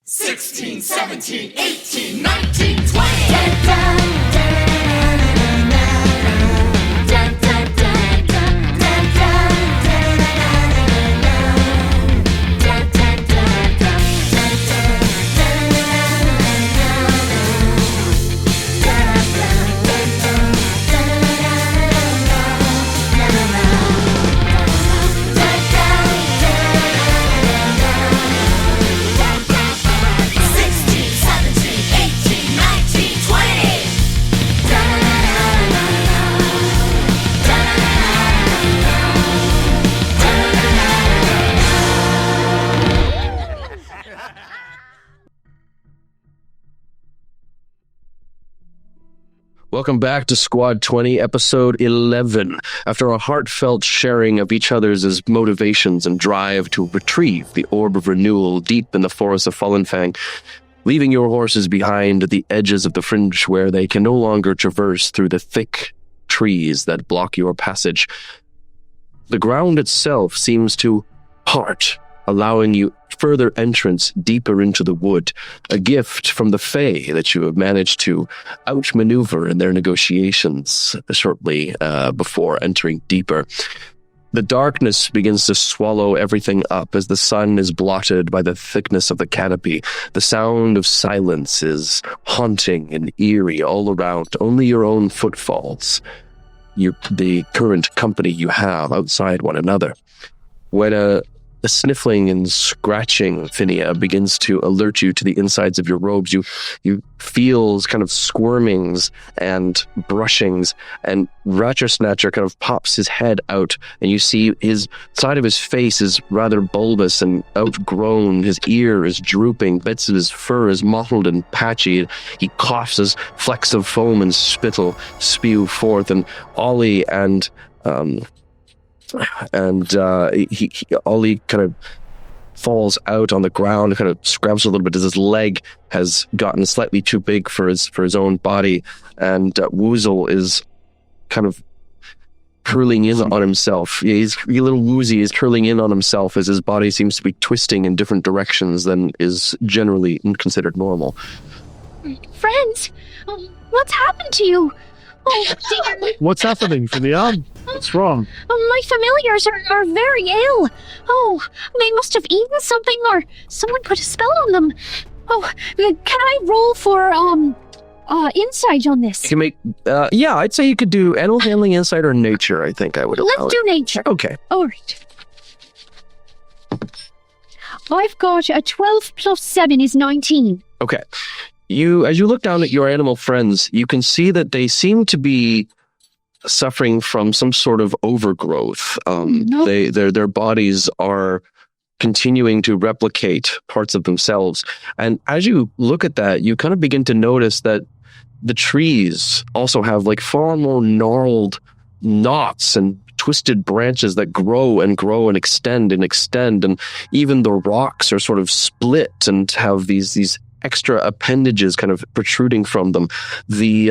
16, 17, 18, 19, 20. Dun, dun, dun. Welcome back to Squad 20, Episode 11. After a heartfelt sharing of each other's motivations and drive to retrieve the Orb of Renewal deep in the Forest of Fallenfang, leaving your horses behind at the edges of the fringe where they can no longer traverse through the thick trees that block your passage, the ground itself seems to part, allowing you further entrance deeper into the wood, a gift from the Fae that you have managed to outmaneuver in their negotiations shortly before entering deeper. The darkness begins to swallow everything up as the sun is blotted by the thickness of the canopy. The sound of silence is haunting and eerie all around. Only your own footfalls, the current company you have outside one another. When a sniffling and scratching, Phinia, begins to alert you to the insides of your robes. You feel kind of squirmings and brushings, and Ratcher Snatcher kind of pops his head out, and you see his side of his face is rather bulbous and outgrown. His ear is drooping, bits of his fur is mottled and patchy. He coughs as flecks of foam and spittle spew forth, and Ollie and Ollie kind of falls out on the ground, kind of scrabbles a little bit as his leg has gotten slightly too big for his own body, and Woozle is kind of curling in on himself. He's a little woozy. He's curling in on himself as his body seems to be twisting in different directions than is generally considered normal. Friends, what's happened to you? Oh, dear. What's happening, Phinia? What's wrong? My familiars are very ill. Oh, they must have eaten something or someone put a spell on them. Oh, can I roll for insight on this? You can make, I'd say you could do animal handling, insight, or nature. I think I would allow Let's do nature. Okay. All right. I've got a 12 plus 7 is 19. Okay. As you look down at your animal friends, you can see that they seem to be suffering from some sort of overgrowth. No. Their bodies are continuing to replicate parts of themselves. And as you look at that, you kind of begin to notice that the trees also have like far more gnarled knots and twisted branches that grow and grow and extend. And even the rocks are sort of split and have these extra appendages kind of protruding from them. The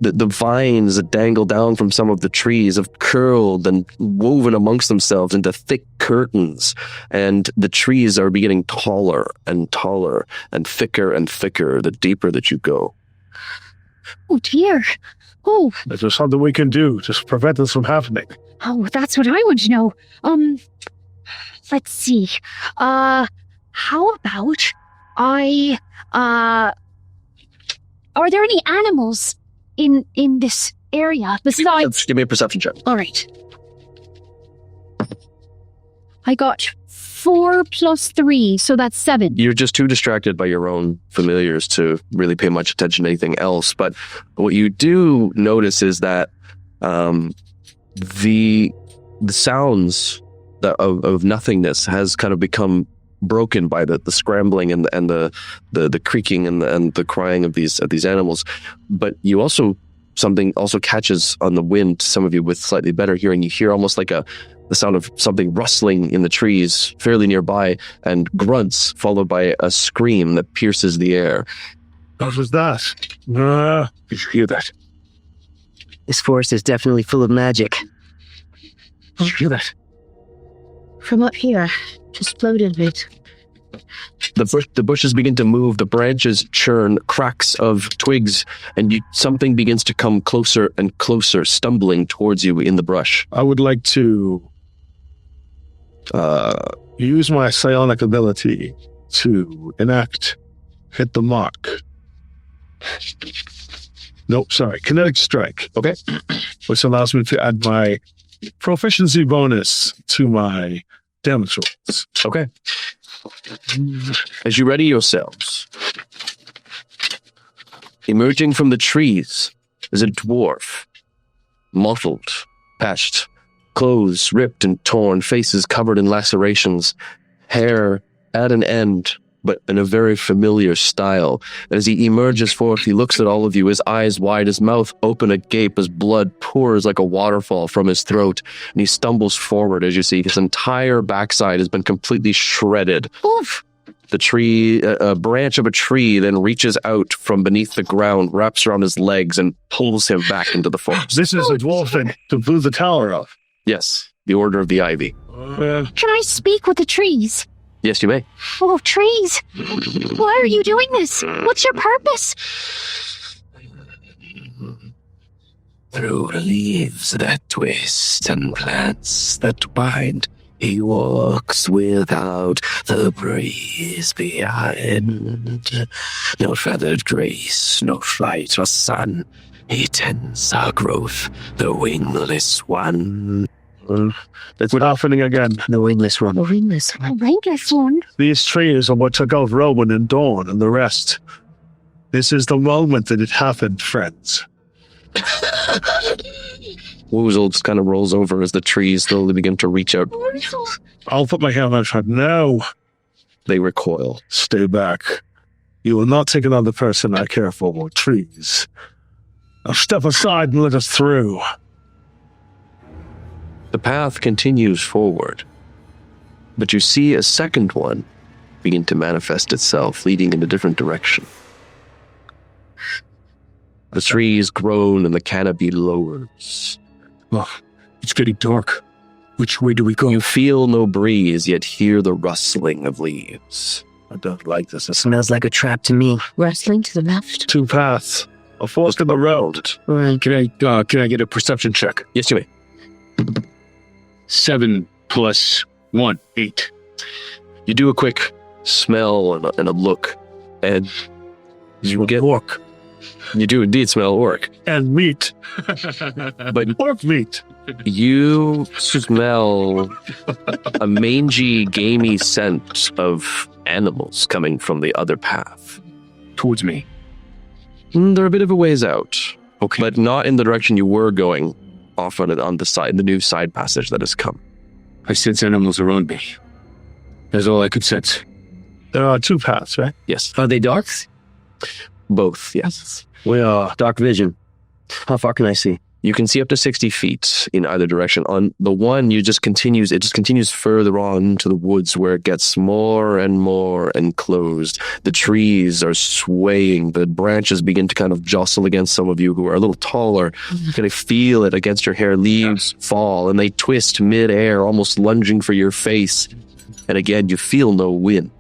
vines that dangle down from some of the trees have curled and woven amongst themselves into thick curtains, and the trees are beginning taller and taller and thicker the deeper that you go. Oh dear. Oh. Is there something we can do to prevent this from happening? Oh, that's what I want to know. Let's see. How about are there any animals in this area besides? Give me a perception check. All right. I got 4 plus 3, so that's 7. You're just too distracted by your own familiars to really pay much attention to anything else. But what you do notice is that the sounds of nothingness has kind of become broken by the scrambling and the creaking and the crying of these animals. But you also, something also catches on the wind, some of you with slightly better hearing. You hear almost like the sound of something rustling in the trees fairly nearby, and grunts followed by a scream that pierces the air. What was that? Did you hear that? This forest is definitely full of magic. Did you hear that? From up here, just floated a bit. The bushes begin to move, the branches churn, cracks of twigs, and something begins to come closer and closer, stumbling towards you in the brush. I would like to use my psionic ability to enact hit the mark. Nope, sorry, kinetic strike. Okay. Which allows me to add my proficiency bonus to my damage rolls. Okay. As you ready yourselves, emerging from the trees is a dwarf, mottled, patched, clothes ripped and torn, faces covered in lacerations, hair at an end, but in a very familiar style. As he emerges forth, he looks at all of you, his eyes wide, his mouth open agape as blood pours like a waterfall from his throat, and he stumbles forward. As you see, his entire backside has been completely shredded. Oof. The tree, a branch of a tree then reaches out from beneath the ground, wraps around his legs, and pulls him back into the forest. This is a dwarf that blew the tower up. Yes, the Order of the Ivy. Can I speak with the trees? Yes, you may. Oh, trees. Why are you doing this? What's your purpose? Through leaves that twist and plants that bind, he walks without the breeze behind. No feathered grace, no flight or sun, he tends our growth, the wingless one. That's happening again. The wingless one. A wingless one. These trees are what took out Rowan and Dawn and the rest. This is the moment that it happened, friends. Woozle just kind of rolls over as the trees slowly begin to reach out. I'll put my hand on my head. No. They recoil. Stay back. You will not take another person I care for. Trees. Now step aside and let us through. The path continues forward, but you see a second one begin to manifest itself, leading in a different direction. The trees groan and the canopy lowers. Oh, it's getting dark. Which way do we go? You feel no breeze, yet hear the rustling of leaves. I don't like this. It smells like a trap to me. Rustling to the left. Two paths. A fork in the road. Right. Can I get a perception check? Yes, you may. 7 plus 1, 8. You do a quick smell and a look, and you get Orc. You do indeed smell orc, And meat. but Orc meat. you smell a mangy, gamey scent of animals coming from the other path. Towards me. They're a bit of a ways out, Okay. but not in the direction you were going. Off on the side, the new side passage that has come. I sense animals around me. That's all I could sense. There are two paths, right? Yes, Are they darks? both. Yes, We are. Dark vision. How far can I see? you can see up to 60 feet in either direction. On the one, it just continues further on into the woods, where it gets more and more enclosed. The trees are swaying. The branches begin to kind of jostle against some of you who are a little taller. You kind of feel it against your hair. Leaves fall, and they twist mid-air, almost lunging for your face. And again, you feel no wind.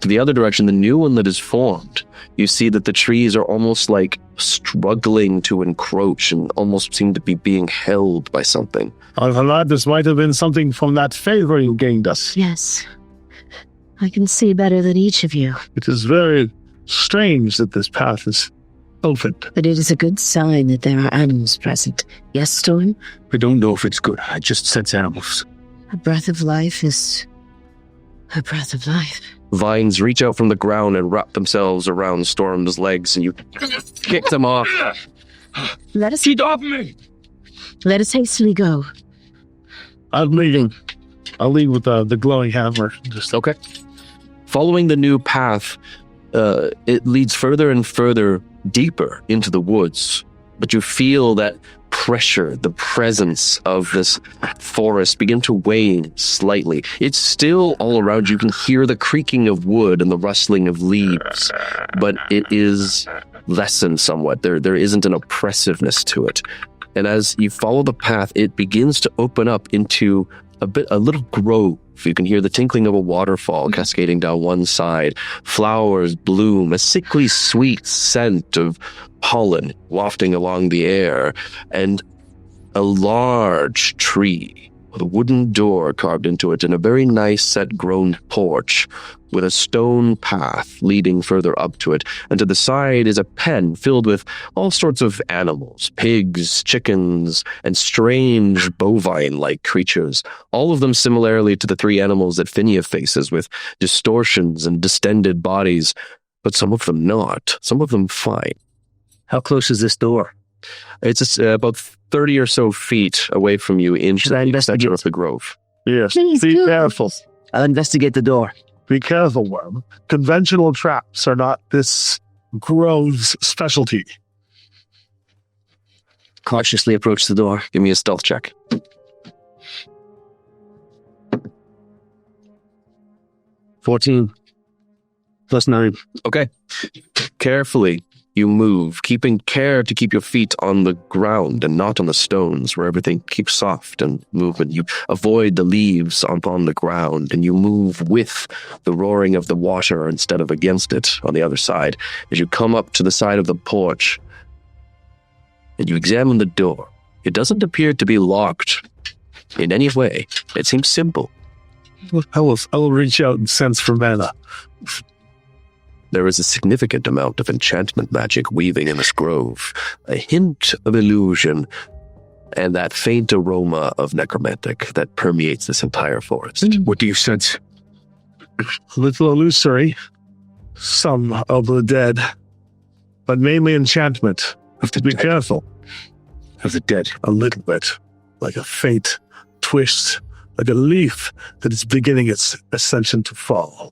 To the other direction, the new one that is formed, you see that the trees are almost like struggling to encroach and almost seem to be being held by something. Lad, this might have been something from that favor you gained us. Yes. I can see better than each of you. It is very strange that this path is opened. But it is a good sign that there are animals present. Yes, Storm? I don't know if it's good. I just sense animals. A breath of life is a breath of life. Vines reach out from the ground and wrap themselves around Storm's legs, and you kick them off. Let us Get off me! let us hastily go. I'm leading. I'll lead with the glowing hammer. Just Okay. Following the new path, it leads further and further deeper into the woods, but you feel that pressure, the presence of this forest begin to wane slightly. It's still all around you. You can hear the creaking of wood and the rustling of leaves, but it is lessened somewhat. There isn't an oppressiveness to it. And as you follow the path, it begins to open up into a little grove You can hear the tinkling of a waterfall cascading down one side. Flowers bloom, a sickly sweet scent of pollen wafting along the air, and a large tree with a wooden door carved into it and a very nice set-grown porch with a stone path leading further up to it. And to the side is a pen filled with all sorts of animals, pigs, chickens, and strange bovine-like creatures, all of them similarly to the three animals that Phinia faces, with distortions and distended bodies, but some of them not, some of them fine. How close is this door? It's about 30 or so feet away from you into the center of the grove. Yes, Please be do. careful. I'll investigate the door. Be careful, Worm. Conventional traps are not this grove's specialty. Cautiously approach the door. Give me a stealth check. 14 plus 9. Okay. Carefully, you move, keeping care to keep your feet on the ground and not on the stones, where everything keeps soft and moving. You avoid the leaves upon the ground, and you move with the roaring of the water instead of against it on the other side. As you come up to the side of the porch, and you examine the door, it doesn't appear to be locked in any way. It seems simple. I will reach out and sense for mana. There is a significant amount of enchantment magic weaving in this grove, a hint of illusion, and that faint aroma of necromantic that permeates this entire forest. What do you sense? A little illusory, some of the dead, but mainly enchantment. Of the Be dead. careful. Of the dead. A little bit, like a faint twist, like a leaf that is beginning its ascension to fall.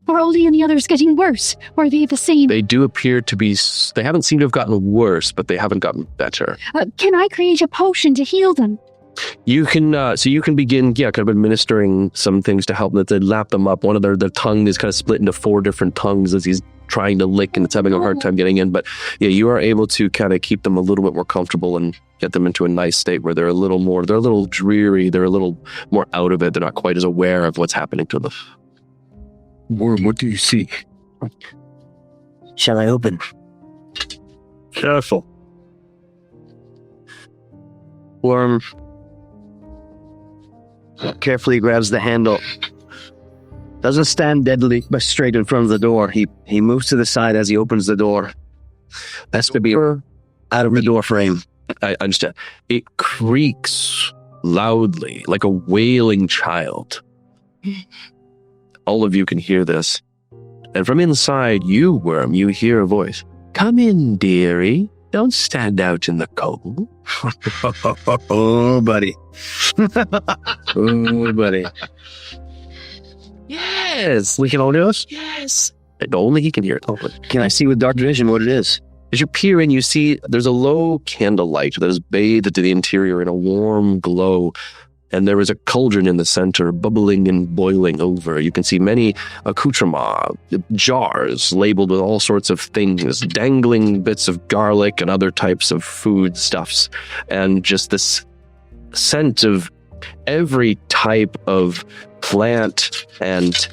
Are Oldie and the others getting worse? Or are they the same? They do appear to be, they haven't seemed to have gotten worse, but they haven't gotten better. Can I create a potion to heal them? You can, so you can begin, kind of administering some things to help them, to lap them up. One of their tongue is kind of split into 4 different tongues as he's trying to lick, and it's having a hard time getting in. But yeah, you are able to kind of keep them a little bit more comfortable and get them into a nice state where they're a little dreary, they're a little more out of it, they're not quite as aware of what's happening to them. Worm, what do you see? Shall I open? Careful. Worm carefully grabs the handle. Doesn't stand deadly, but straight in front of the door. He moves to the side as he opens the door. That's to be out of the door frame. I understand. It creaks loudly, like a wailing child. All of you can hear this. And from inside, you, Worm, you hear a voice. Come in, dearie. Don't stand out in the cold. Oh, buddy. Oh, buddy. Yes. We can all do this? Yes. And only he can hear it. Can I see with dark vision what it is? As you peer in, you see there's a low candlelight that is bathed to the interior in a warm glow. And there is a cauldron in the center, bubbling and boiling over. You can see many accoutrements, jars labeled with all sorts of things, dangling bits of garlic and other types of foodstuffs, and just this scent of every type of plant and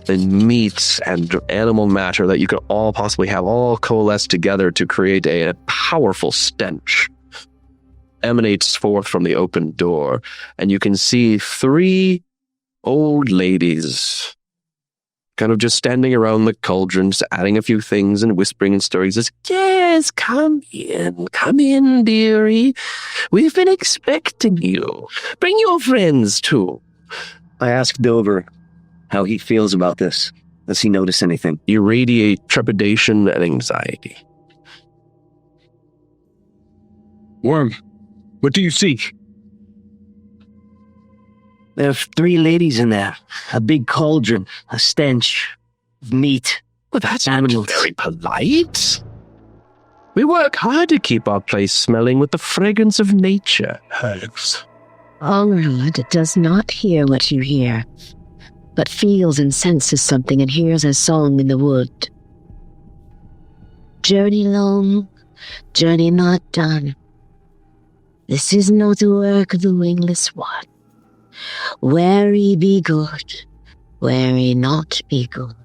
meat and animal matter that you could all possibly have, all coalesced together to create a powerful stench. Emanates forth from the open door, and you can see 3 old ladies kind of just standing around the cauldron, just adding a few things and whispering and stirring. Says, yes, come in, dearie. We've been expecting you. Bring your friends too. I asked Dover how he feels about this. Does he notice anything? You radiate trepidation and anxiety. Worm, what do you see? There are 3 ladies in there. A big cauldron, a stench of meat. Well, that's Animals. not very polite. We work hard to keep our place smelling with the fragrance of nature. Hags. Onrod does not hear what you hear, but feels and senses something and hears a song in the wood. Journey long, journey not done. This is not the work of the wingless one. Wary be good, wary not be good.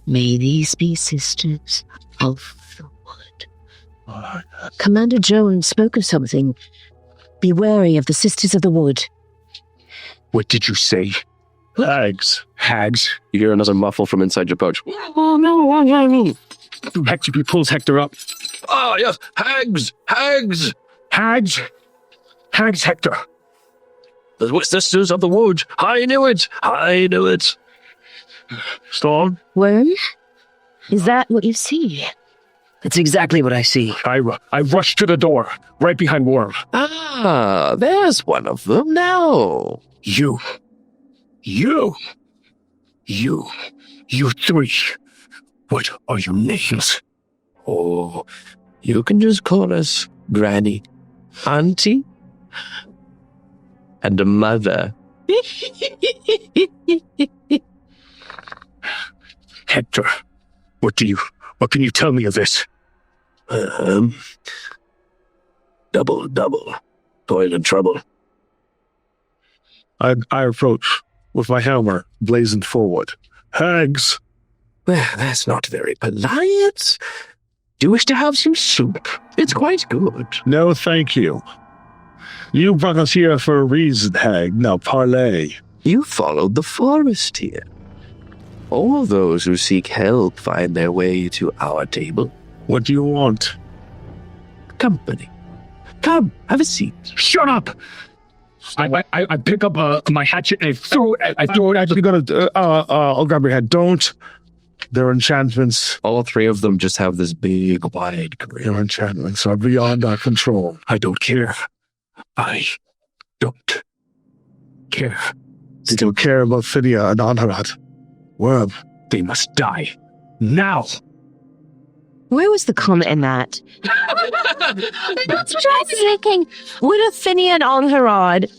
May these be sisters of the wood. Commander Jones spoke of something. Be wary of the sisters of the wood. What did you say? Hags. Hags? You hear another muffle from inside your pouch. Hector, he pulls Hector up. Ah, yes, hags! Hags! Hags? Hags, Hector. The sisters of the wood. I knew it! I knew it! Storm? Worm? Is that what you see? That's exactly what I see. I rushed to the door, right behind Worm. Ah, there's one of them now. You three. What are your names? Oh, you can just call us Granny, Auntie, and a mother. Hector, what can you tell me of this? Double, toil and trouble. I approach with my hammer blazing forward. Hags! Well, that's not very polite. Do you wish to have some soup? It's quite good. No, thank you. You brought us here for a reason, Hag. Now parlay. You followed the forest here. All those who seek help find their way to our table. What do you want? Company. Come, have a seat. Shut up! I pick up my hatchet and I throw it at You gotta, I'll grab your head. Don't. They're enchantments. All three of them just have this big, wide grin. They're enchantments are beyond our control. I don't care. I don't care. They don't care about Phidia and Anharat. Worm. They must die. Now! Where was the comment in that? That's what I was thinking. Would a Finian on Harad?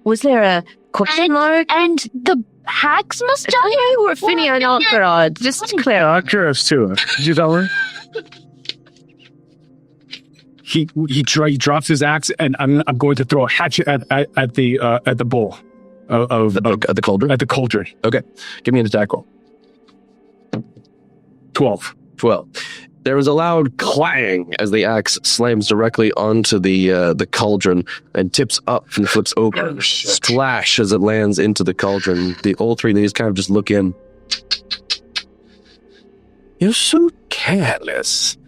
Was there a question mark? And the hags must die? Who were Finian on Harad? Just to clear. I'm curious too. Did you tell her? He drops his axe, and I'm going to throw a hatchet at the bowl of At the cauldron? at the cauldron. Okay, give me an attack roll. 12. 12. There is a loud clang as the axe slams directly onto the cauldron and tips up and flips open. Splash as it lands into the cauldron. All three of these kind of just look in. You're so careless.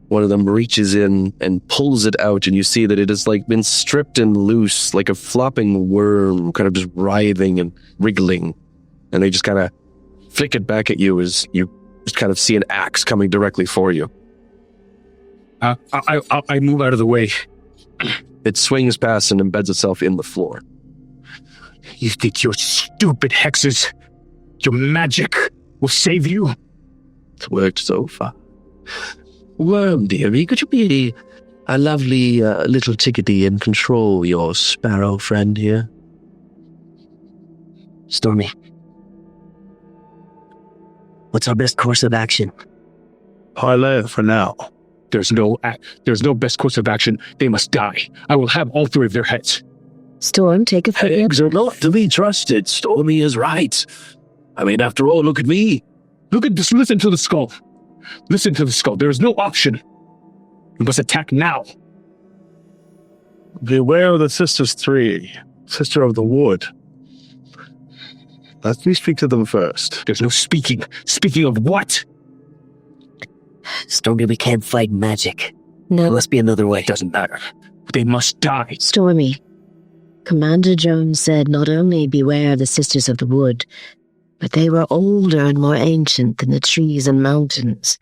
One of them reaches in and pulls it out, and you see that it has like been stripped and loose, like a flopping worm, kind of just writhing and wriggling. And they just kind of flick it back at you as you just kind of see an axe coming directly for you. I move out of the way. It swings past and embeds itself in the floor. You think your stupid hexes, your magic, will save you? It's worked so far. Worm, dearie, could you be a lovely little tickety and control your sparrow friend here? Stormy. What's our best course of action? Parlay it for now. There's no best course of action. They must die. I will have all three of their heads. Storm, take a foot. Eggs are not to be trusted. Stormy is right. I mean, after all, look at me. Look at this. Listen to the skull. Listen to the skull. There is no option. You must attack now. Beware of the sisters three. Sister of the wood. Let me speak to them first. There's no speaking. Speaking of what? Stormy, we can't fight magic. No. There must be another way. It doesn't matter. They must die. Stormy. Commander Jones said not only beware of the Sisters of the Wood, but they were older and more ancient than the trees and mountains.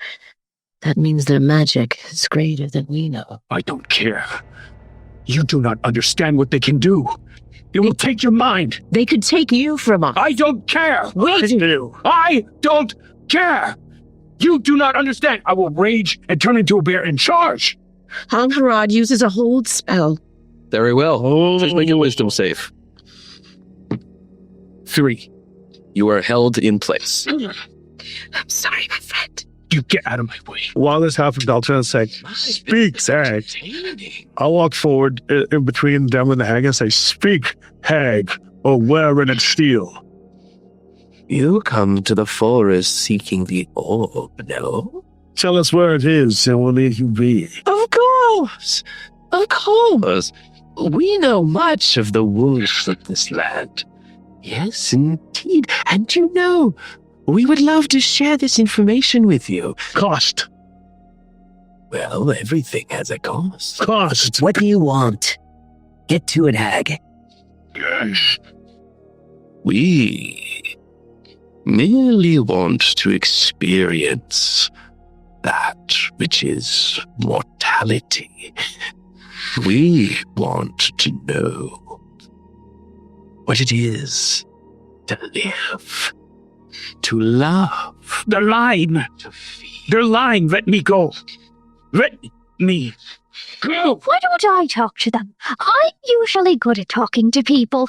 That means their magic is greater than we know. I don't care. You do not understand what they can do. It will take your mind. They could take you from us. I don't care. Wait. I don't care. You do not understand. I will rage and turn into a bear and charge. Angharad uses a hold spell. Very well. Just make a wisdom save. 3. You are held in place. I'm sorry, my friend. You get out of my way. While this happens, I'll turn and say, "Speak, Hag." I'll walk forward in between them and the hag and say, "Speak, Hag, or wherein it steel." You come to the forest seeking the orb, no? Tell us where it is, and we'll leave you be. Of course. Of course. We know much of the wolves of this land. Yes, indeed. And you know, we would love to share this information with you. Cost. Well, everything has a cost. Cost. What do you want? Get to it, Hag. Yes. We merely want to experience that which is mortality. We want to know what it is to live, to love, They're lying. to feel. They're lying. Let me go. Let me go. Why don't I talk to them? I'm usually good at talking to people.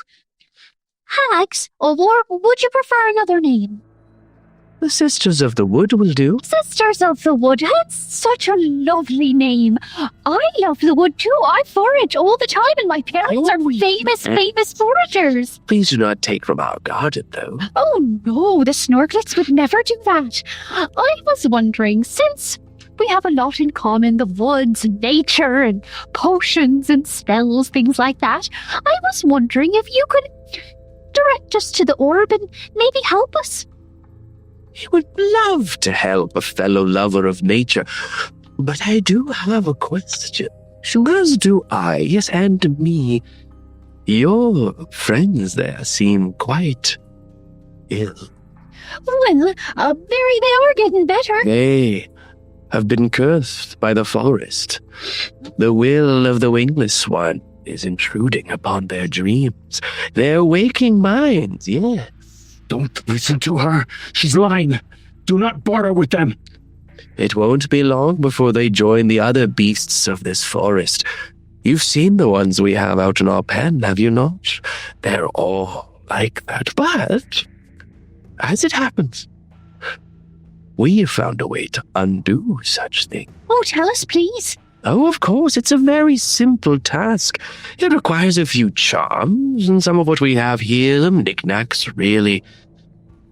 Hags, or would you prefer another name? The Sisters of the Wood will do. Sisters of the Wood, that's such a lovely name. I love the wood too. I forage all the time, and my parents are famous foragers. Please do not take from our garden, though. Oh no, the Snorklets would never do that. I was wondering, since we have a lot in common, the woods, nature, and potions and spells, things like that, I was wondering if you could direct us to the orb and maybe help us. He would love to help a fellow lover of nature, but I do have a question. As do I, yes, and me. Your friends there seem quite ill. Well, Mary, they are getting better. They have been cursed by the forest. The will of the wingless one is intruding upon their dreams, their waking minds, yes. Don't listen to her. She's lying. Do not barter with them. It won't be long before they join the other beasts of this forest. You've seen the ones we have out in our pen, have you not? They're all like that. But, as it happens, we have found a way to undo such things. Oh, tell us, please. Oh, of course, it's a very simple task. It requires a few charms, and some of what we have here, them knickknacks, really.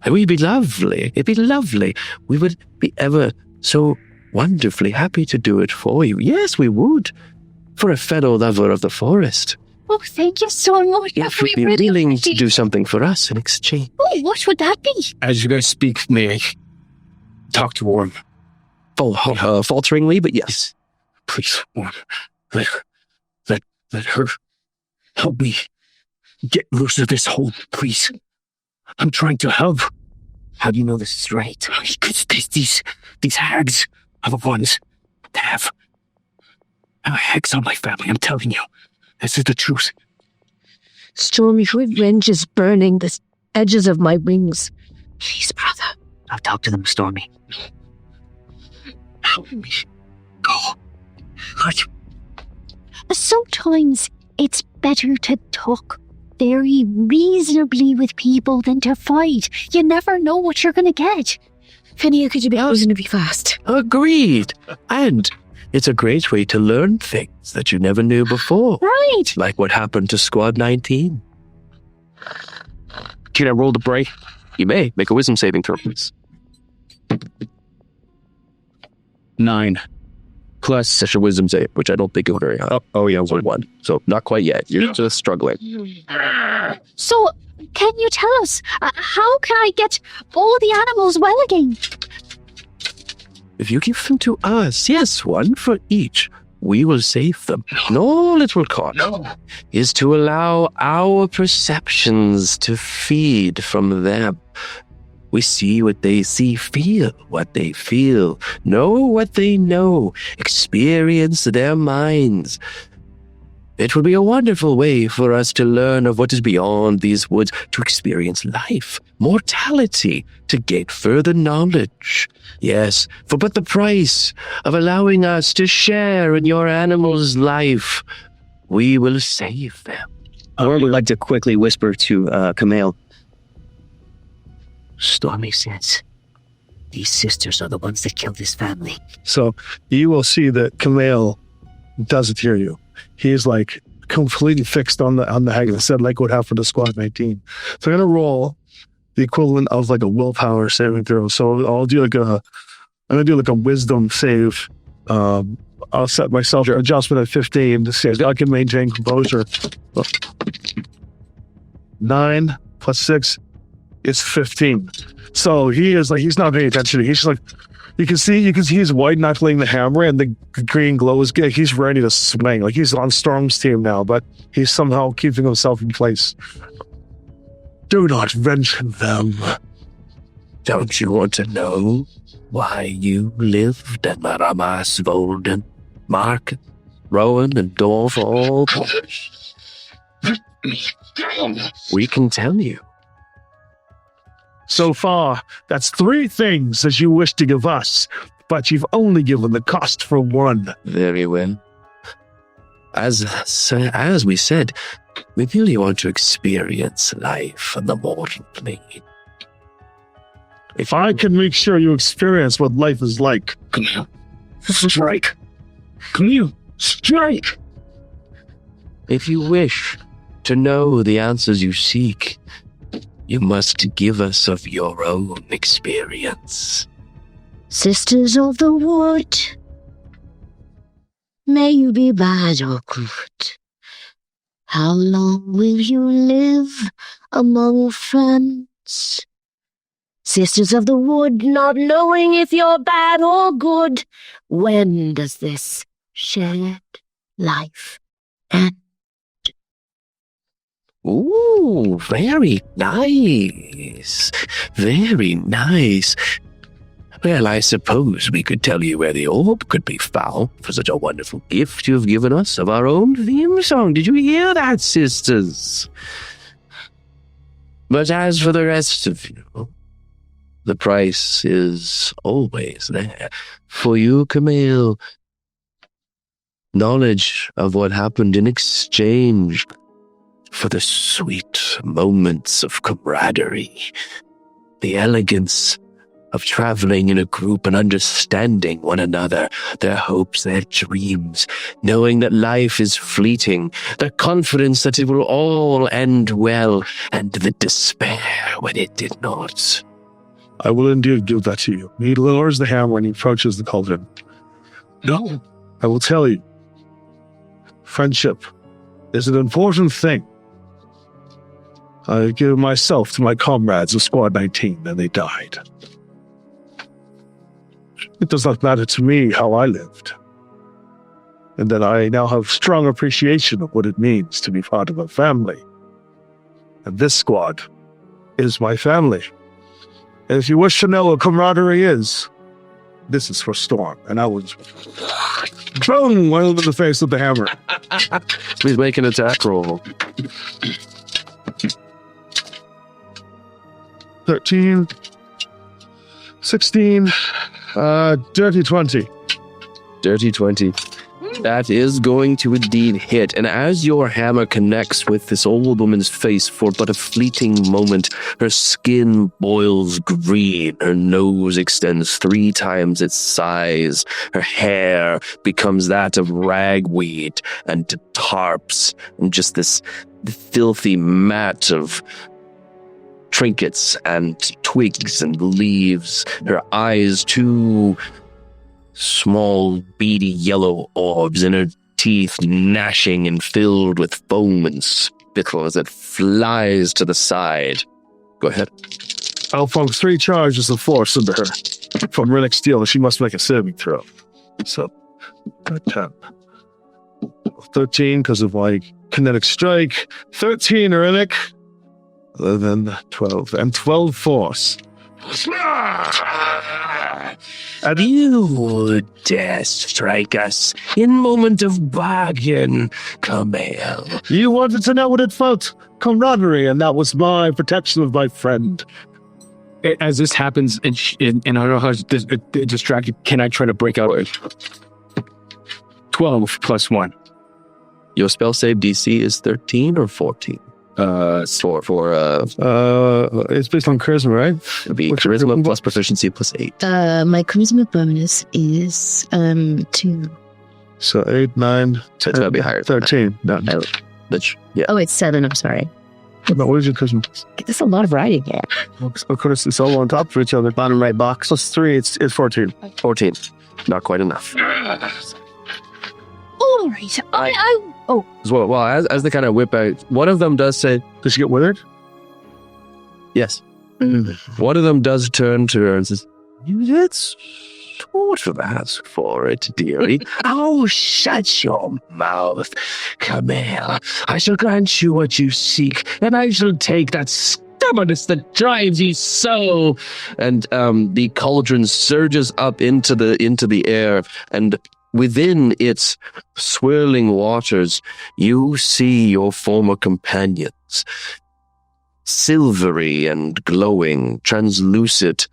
It would be lovely. It'd be lovely. We would be ever so wonderfully happy to do it for you. Yes, we would. For a fellow lover of the forest. Oh, thank you so much. Yes, We we'd be really willing to appreciate- do something for us in exchange. Oh, what would that be? As you guys speak, may I talk to Worm? Falteringly, but yes. Please, Worm. Let her help me get loose of this hole, please. I'm trying to help. How do you know this is right? Because these hags are the ones that have hags on my family. I'm telling you, this is the truth. Stormy, revenge is burning the edges of my wings. Please, brother. I'll talk to them, Stormy. Help me. Go. Sometimes it's better to talk very reasonably with people than to fight. You never know what you're going to get. Finny, could you be going to be fast? Agreed. And it's a great way to learn things that you never knew before. Right. Like what happened to Squad 19. Can I roll the bray? You may make a wisdom saving throw, please. 9. Plus, Such a wisdom save, which I don't think is very high. yeah, So 1. So not quite yet. You're just struggling. So, can you tell us, how can I get all the animals well again? If you give them to us, yes, one for each, we will save them. And all it will cost is to allow our perceptions to feed from them. We see what they see, feel what they feel, know what they know, experience their minds. It would be a wonderful way for us to learn of what is beyond these woods, to experience life, mortality, to gain further knowledge. Yes, for but the price of allowing us to share in your animal's life, we will save them. Worm would like to quickly whisper to Camille. Stormy says These sisters are the ones that killed his family. So you will see that Camille doesn't hear you. He's like completely fixed on the hag. I said like what happened to Squad 19. So I'm gonna roll the equivalent of like a willpower saving throw. So I'm gonna do like a wisdom save. I'll set myself adjustment at 15 to see if I can maintain composure. 9 plus 6 is 15. So he's not paying attention. He's just like, you can see he's white knuckling the hammer and the green glow is good. He's ready to swing. Like he's on Storm's team now, but he's somehow keeping himself in place. Do not mention them. Don't you want to know why you lived at Maramas, Volden, Mark, Rowan and Dolph all... We can tell you. So far, that's 3 things that you wish to give us, but you've only given the cost for 1. Very well. As we said, we really want to experience life on the mortal plane. If I can make sure you experience what life is like. Camille, strike! Camille, strike! If you wish to know the answers you seek, you must give us of your own experience. Sisters of the Wood, may you be bad or good. How long will you live among friends? Sisters of the Wood, not knowing if you're bad or good, when does this shared life end? Ooh, very nice. Very nice. Well, I suppose we could tell you where the orb could be found for such a wonderful gift you've given us of our own theme song. Did you hear that, sisters? But as for the rest of you, the price is always there. For you, Camille, knowledge of what happened in exchange for the sweet moments of camaraderie, the elegance of traveling in a group and understanding one another, their hopes, their dreams, knowing that life is fleeting, the confidence that it will all end well, and the despair when it did not. I will indeed give that to you. He lowers the hammer and he approaches the cauldron. No, I will tell you. Friendship is an important thing. I gave myself to my comrades of Squad 19 and they died. It does not matter to me how I lived. And that I now have strong appreciation of what it means to be part of a family. And this squad is my family. And if you wish to know what camaraderie is, this is for Storm. And I will boom, one in the face with the hammer. Please make an attack roll. 13, 16, dirty 20. Dirty 20. That is going to indeed hit. And as your hammer connects with this old woman's face for but a fleeting moment, her skin boils green. Her nose extends 3 times its size. Her hair becomes that of ragweed and tarps and just this filthy mat of trinkets and twigs and leaves. Her eyes, 2 small, beady yellow orbs, and her teeth gnashing and filled with foam and spittle as it flies to the side. Go ahead. I'll focus 3 charges of force into her. From Riddick Steel, she must make a saving throw. So, 10. 13 because of my kinetic strike. 13 Riddick. 11, 12, and 12 force. And you dare strike us in moment of bargain, Camille. You wanted to know what it felt. Camaraderie, and that was my protection of my friend. As this happens, and I don't know how to distracted, can I try to break out? 12 plus 1. Your spell save DC is 13 or 14? It's based on charisma, right? It'd be What's your charisma charisma? plus proficiency plus 8. My charisma bonus is 2. So 8, 9, 10, It's gotta be higher than 13. No. Yeah. Oh, it's 7. I'm sorry. No, what is your charisma? There's a lot of writing here. Of course, it's all on top for each other. Bottom right box. Plus 3, it's 14. 14. Not quite enough. All right. Well, as they kind of whip out, one of them does say, Does she get withered? yes. One of them does turn to her and says, you did sort of ask for it, dearie. Oh, shut your mouth. Come here. I shall grant you what you seek, and I shall take that stubbornness that drives you so. And the cauldron surges up into the air, and within its swirling waters, you see your former companions. Silvery and glowing, translucent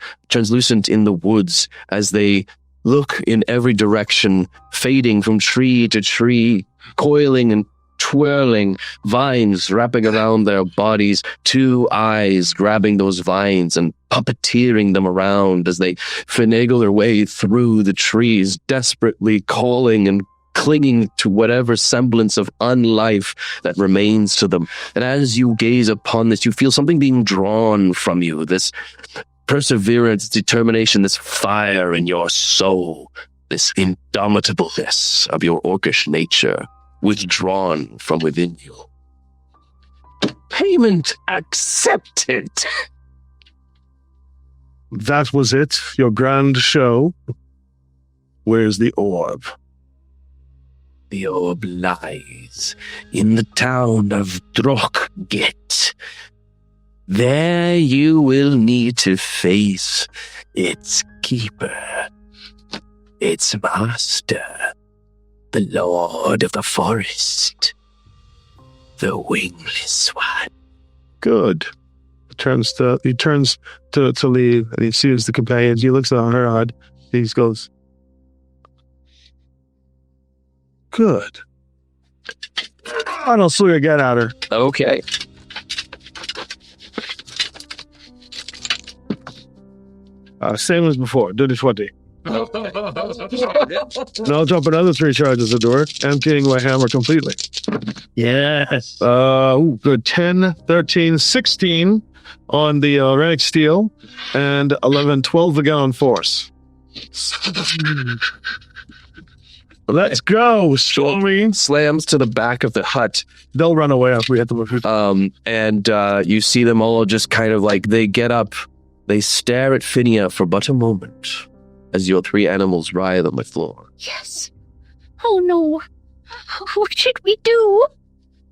in the woods as they look in every direction, fading from tree to tree, coiling and twirling, vines wrapping around their bodies, 2 eyes grabbing those vines and puppeteering them around as they finagle their way through the trees, desperately calling and clinging to whatever semblance of unlife that remains to them. And as you gaze upon this, you feel something being drawn from you, this perseverance, determination, this fire in your soul, this indomitableness of your orcish nature withdrawn from within you. Payment accepted. That was it. Your grand show. Where's the orb? The orb lies in the town of Drockgate. There you will need to face its keeper, its master, the Lord of the Forest, the Wingless One. Good. He turns to leave, and he sees the companions. He looks on her odd. He goes, good. I don't swing again at her. Okay. Same as before. Do the 20. Now I'll drop another 3 charges into her, emptying my hammer completely. Yes. Good. 10, 13, 16 on the Renic Steel, and 11, 12 again on Force. Let's go, Stormy. Slams to the back of the hut. They'll run away after we hit them with And you see them all just kind of like, they get up, they stare at Phinia for but a moment as your 3 animals writhe on the floor. Yes. Oh no. What should we do?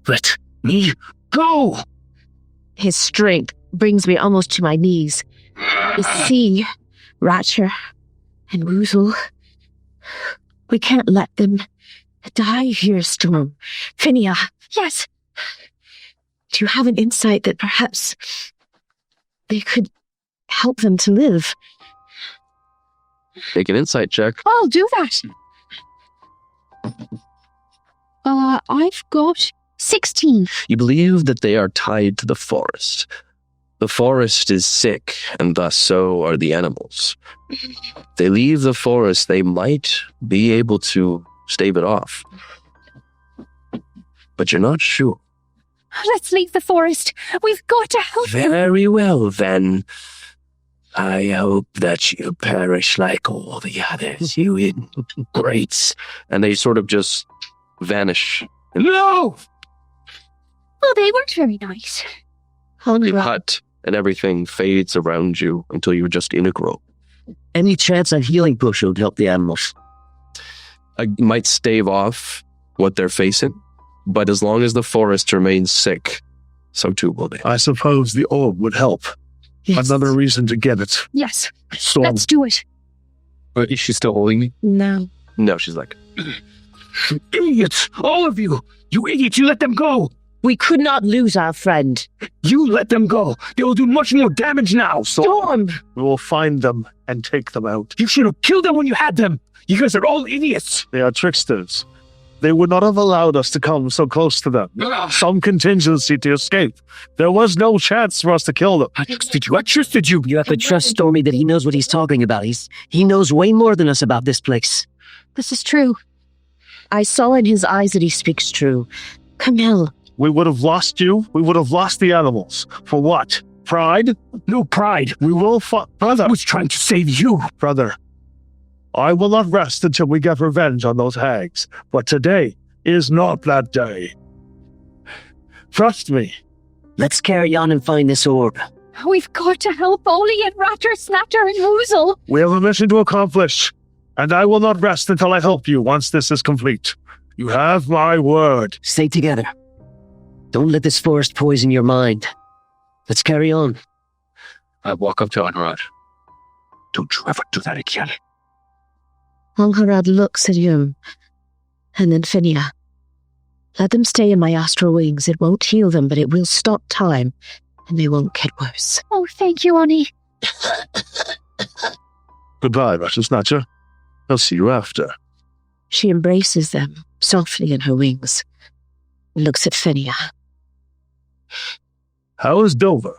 Let me go! His strength brings me almost to my knees. I see Ratcher and Woozle. We can't let them die here, Storm. Phinia. Yes. Do you have an insight that perhaps they could help them to live? Make an insight check. I'll do that. I've got 16. You believe that they are tied to the forest. The forest is sick, and thus so are the animals. If they leave the forest, they might be able to stave it off. But you're not sure. Let's leave the forest. We've got to help them. Very well, then. I hope that you perish like all the others, you ingrates. And they sort of just vanish. No! Well, they weren't very nice. The hut and everything fades around you until you're just in a grove. Any chance a healing potion would help the animals? I might stave off what they're facing, but as long as the forest remains sick, so too will they. I suppose the orb would help. Yes. Another reason to get it. Yes. Storm. Let's do it. Is she still holding me? No. No, she's like, You idiots! All of you! You idiots, you let them go! We could not lose our friend. You let them go! They will do much more damage now! Storm! We will find them and take them out. You should have killed them when you had them! You guys are all idiots! They are tricksters. They would not have allowed us to come so close to them. Some contingency to escape. There was no chance for us to kill them. I trusted you. You have to trust Stormy that he knows what he's talking about. He knows way more than us about this place. This is true. I saw in his eyes that he speaks true. Camille, We would have lost you. We would have lost the animals. For what? Pride? No pride. We will Brother. I was trying to save you. Brother, I will not rest until we get revenge on those hags. But today is not that day. Trust me. Let's carry on and find this orb. We've got to help Oli and Ratter, Snatter, and Woozle. We have a mission to accomplish, and I will not rest until I help you once this is complete. You have my word. Stay together. Don't let this forest poison your mind. Let's carry on. I walk up to Anharad. Don't you ever do that again. Angharad looks at him, and then Finia. Let them stay in my astral wings. It won't heal them, but it will stop time, and they won't get worse. Oh, thank you, Oni. Goodbye, Russian Snatcher. I'll see you after. She embraces them softly in her wings and looks at Finia. How is Dover?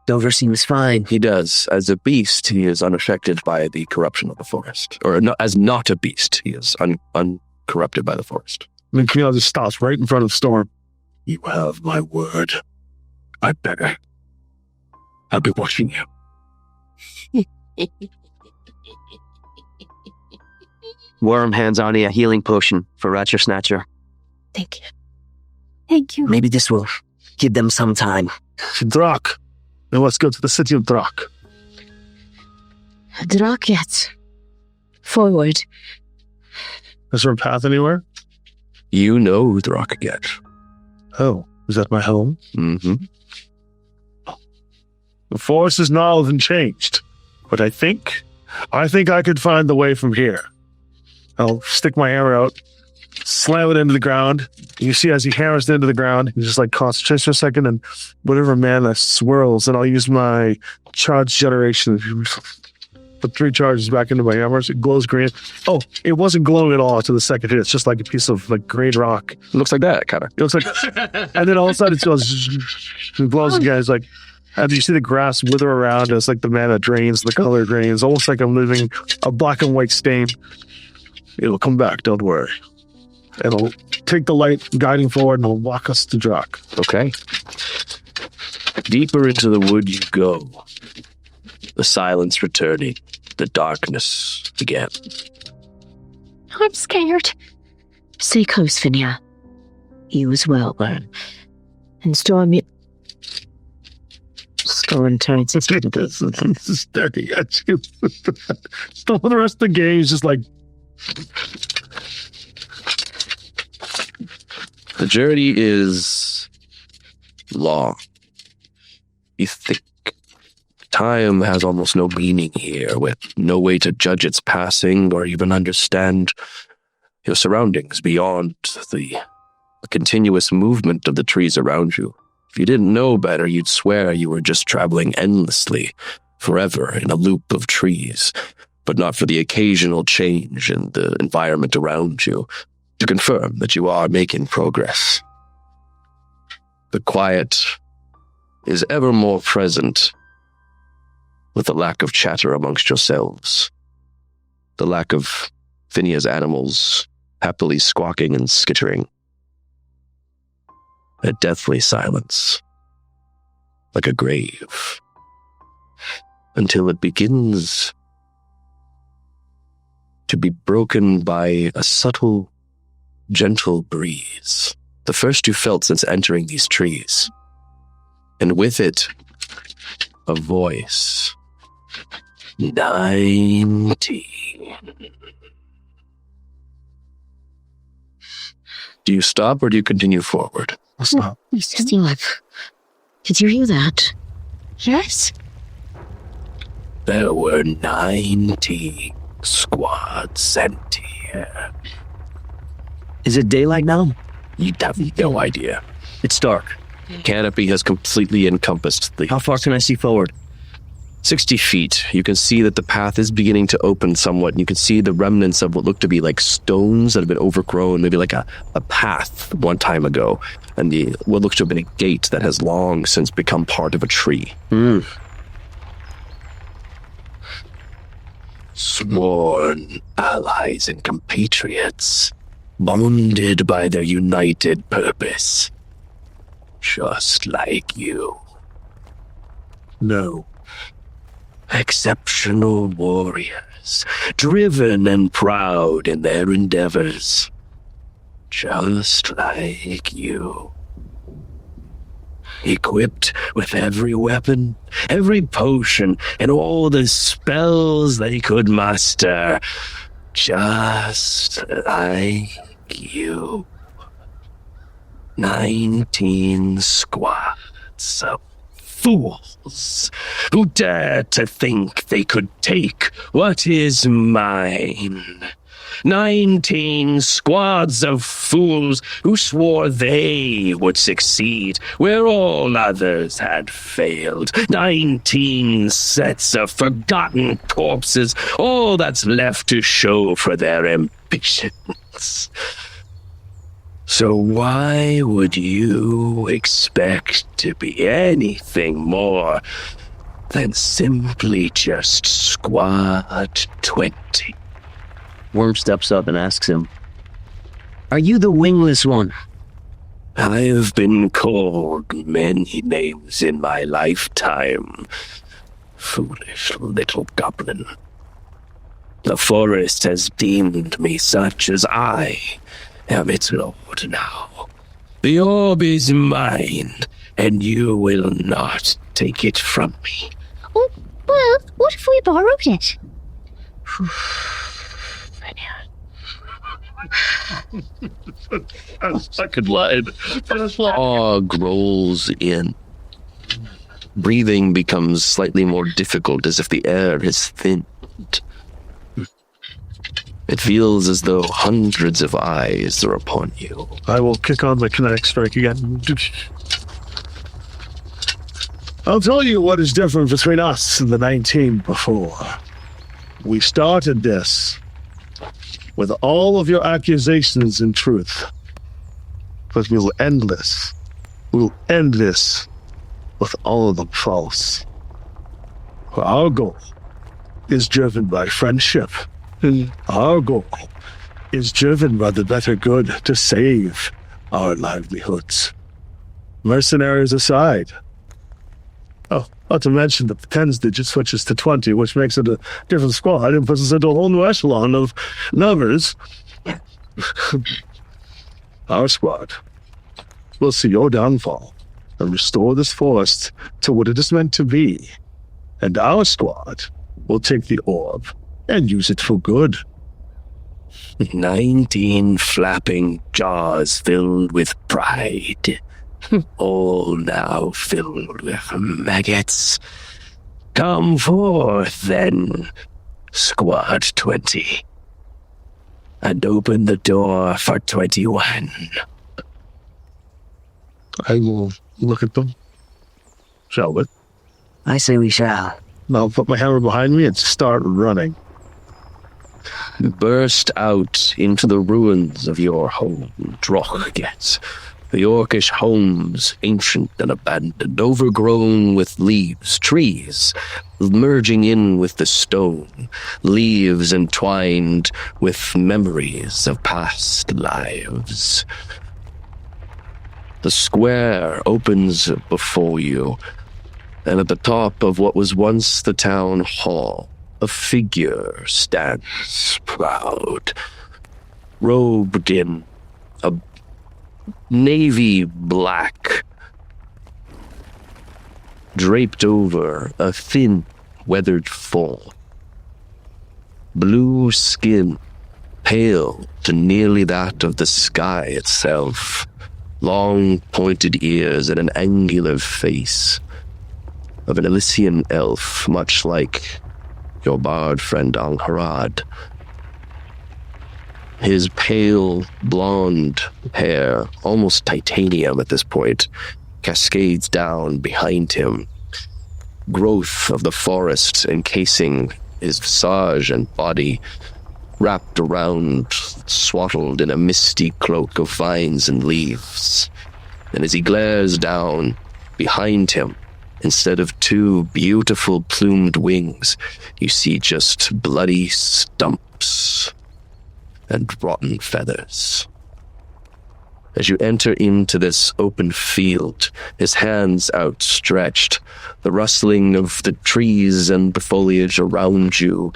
Dover seems fine. He does. As a beast, he is unaffected by the corruption of the forest. Or as not a beast, he is uncorrupted by the forest. And then Camille just stops right in front of Storm. You have my word. I better. I'll be watching you. Worm hands Arnie a healing potion for Ratcher Snatcher. Thank you. Thank you. Maybe this will give them some time. Drak. Now let's go to the city of Drak. Draket. Forward. Is there a path anywhere? You know Throckget. Oh, is that my home? Mm-hmm. The forest is gnarled and changed, but I think I could find the way from here. I'll stick my arrow out, slam it into the ground. You see as he hammers it into the ground, he just like concentrates for a second, and whatever mana swirls, and I'll use my charge generation. Put 3 charges back into my hammers. It glows green. Oh, it wasn't glowing at all to the second hit. It's just like a piece of like green rock. It looks like that, kind of. It looks like, and then all of a sudden it goes, it glows again. It's like, and you see the grass wither around as like the mana drains, the color drains, almost like I'm leaving a black and white stain. It'll come back, don't worry. It'll take the light guiding forward and it'll walk us to Drak. Okay. Deeper into the wood you go. The silence returning. The darkness again. I'm scared. Stay close, Finia. You as well, Worm. And Storm, Storm turns his head. This is staring at you. The rest of the game is just like, The journey is long. You think time has almost no meaning here, with no way to judge its passing or even understand your surroundings beyond the continuous movement of the trees around you. If you didn't know better, you'd swear you were just traveling endlessly, forever in a loop of trees, but not for the occasional change in the environment around you to confirm that you are making progress. The quiet is ever more present with the lack of chatter amongst yourselves, the lack of Finia's animals happily squawking and skittering. A deathly silence, like a grave, until it begins to be broken by a subtle, gentle breeze, the first you felt since entering these trees, and with it, a voice. 19. Do you stop or do you continue forward? I'll stop. Stop. Did you hear that? Yes. There were 90 squads sent here. Is it daylight now? You'd have no idea. It's dark. Canopy has completely encompassed the... How far can I see forward? 60 feet, you can see that the path is beginning to open somewhat. You can see the remnants of what look to be like stones that have been overgrown, maybe like a path one time ago, and what looks to have been a gate that has long since become part of a tree. Sworn allies and compatriots, bonded by their united purpose, just like you. No. Exceptional warriors, driven and proud in their endeavors, just like you. Equipped with every weapon, every potion, and all the spells they could muster, just like you. 19 squads of fools who dare to think they could take what is mine. 19 squads of fools who swore they would succeed where all others had failed. 19 sets of forgotten corpses, all that's left to show for their ambitions. So why would you expect to be anything more than simply just Squad 20? Worm steps up and asks him, "Are you the wingless one?" I've been called many names in my lifetime, foolish little goblin. The forest has deemed me such as I am its lord now. The orb is mine, and you will not take it from me. Oh, well, what if we borrowed it? Second line. Fog rolls in. Breathing becomes slightly more difficult, as if the air is thinned. It feels as though hundreds of eyes are upon you. I will kick on my kinetic strike again. I'll tell you what is different between us and the 19 before. We started this with all of your accusations in truth. But we will end this. We will end this with all of them false. For our goal is driven by friendship. Our goal is driven by the better good to save our livelihoods. Mercenaries aside. Oh, not to mention that the 10's digit switches to 20, which makes it a different squad and puts us into a whole new echelon of numbers. Our squad will see your downfall and restore this forest to what it is meant to be. And our squad will take the orb and use it for good. 19 flapping jaws filled with pride. All now filled with maggots. Come forth, then, Squad 20, and open the door for 21. I will look at them. Shall we? I say we shall. I'll put my hammer behind me and start running. Burst out into the ruins of your home, Drochget. The Orcish homes, ancient and abandoned, overgrown with leaves, trees, merging in with the stone, leaves entwined with memories of past lives. The square opens before you, and at the top of what was once the town hall, a figure stands proud, robed in a navy black, draped over a thin, weathered form. Blue skin, pale to nearly that of the sky itself. Long, pointed ears and an angular face of an Elysian elf, much like your bard friend Angharad. His pale, blonde hair, almost titanium at this point, cascades down behind him. growth of the forest encasing his visage and body, wrapped around, swaddled in a misty cloak of vines and leaves. And as he glares down, behind him, instead of two beautiful plumed wings, you see just bloody stumps and rotten feathers. As you enter into this open field, his hands outstretched, the rustling of the trees and the foliage around you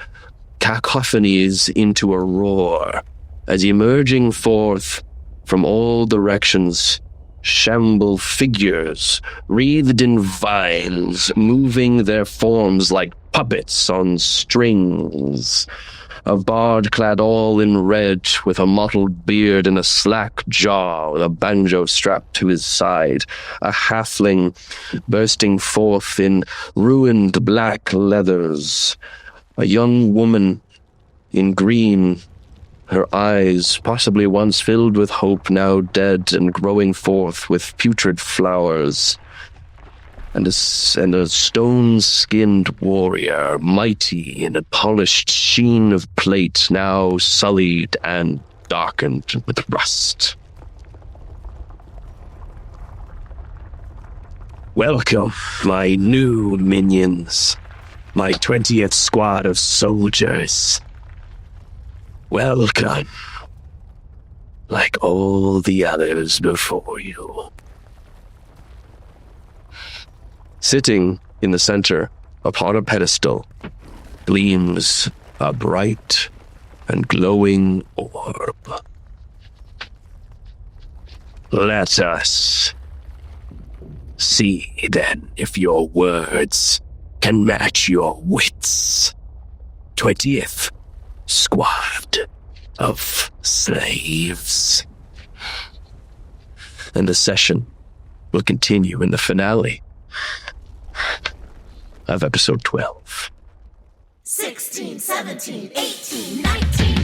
cacophonies into a roar as emerging forth from all directions, shamble figures wreathed in vines, moving their forms like puppets on strings. A bard clad all in red, with a mottled beard and a slack jaw, with a banjo strapped to his side. A halfling bursting forth in ruined black leathers. A young woman in green, her eyes, possibly once filled with hope, now dead and growing forth with putrid flowers. And a stone-skinned warrior, mighty in a polished sheen of plate, now sullied and darkened with rust. Welcome, my new minions, my 20th squad of soldiers. Welcome, like all the others before you. Sitting in the center, upon a pedestal, gleams a bright and glowing orb. Let us see, then, if your words can match your wits. 20th Squad of Slaves. And the session will continue in the finale of episode 12. 16, 17, 18, 19.